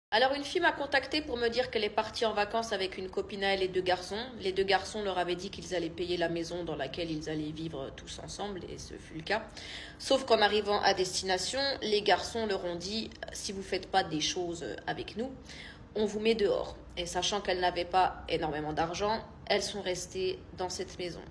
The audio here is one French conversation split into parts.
Alors une fille m'a contactée pour me dire qu'elle est partie en vacances avec une copine à elle et deux garçons. Les deux garçons leur avaient dit qu'ils allaient payer la maison dans laquelle ils allaient vivre tous ensemble, et ce fut le cas. Sauf qu'en arrivant à destination, les garçons leur ont dit si vous faites pas des choses avec nous, on vous met dehors. Et sachant qu'elles n'avaient pas énormément d'argent, elles sont restées dans cette maison.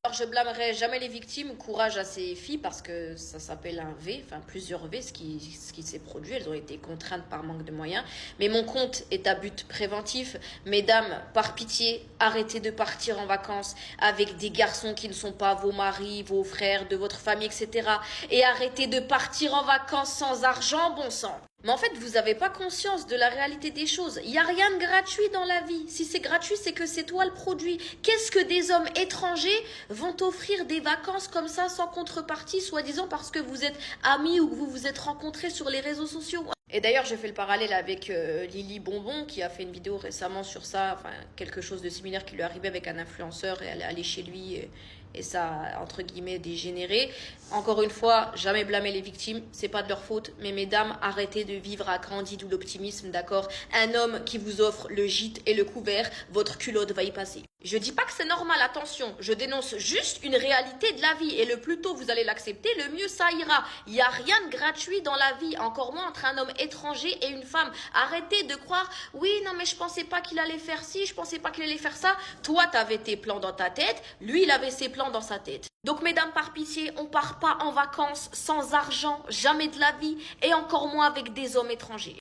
Alors je blâmerai jamais les victimes, courage à ces filles parce que ça s'appelle un V, enfin plusieurs V, ce qui s'est produit, elles ont été contraintes par manque de moyens. Mais mon compte est à but préventif. Mesdames, par pitié, arrêtez de partir en vacances avec des garçons qui ne sont pas vos maris, vos frères, de votre famille, etc. Et arrêtez de partir en vacances sans argent, bon sang. Mais en fait, vous n'avez pas conscience de la réalité des choses. Il n'y a rien de gratuit dans la vie. Si c'est gratuit, c'est que c'est toi le produit. Qu'est-ce que des hommes étrangers vont t'offrir des vacances comme ça sans contrepartie, soi-disant parce que vous êtes amis ou que vous vous êtes rencontrés sur les réseaux sociaux? Et d'ailleurs, je fais le parallèle avec Lily Bonbon qui a fait une vidéo récemment sur ça, enfin quelque chose de similaire qui lui arrivait avec un influenceur et elle est allée chez lui et ça a, entre guillemets, dégénéré. Encore une fois, jamais blâmer les victimes, c'est pas de leur faute, mais mesdames, arrêtez de vivre à Candide ou l'optimisme, d'accord? Un homme qui vous offre le gîte et le couvert, votre culotte va y passer. Je dis pas que c'est normal, attention, je dénonce juste une réalité de la vie et le plus tôt vous allez l'accepter, le mieux ça ira. Il n'y a rien de gratuit dans la vie, encore moins entre un homme étranger et une femme. Arrêtez de croire, oui, non mais je pensais pas qu'il allait faire ci, je pensais pas qu'il allait faire ça. Toi, t'avais tes plans dans ta tête, lui, il avait ses plans dans sa tête. Donc mesdames, par pitié, on part pas en vacances sans argent, jamais de la vie, et encore moins avec des hommes étrangers.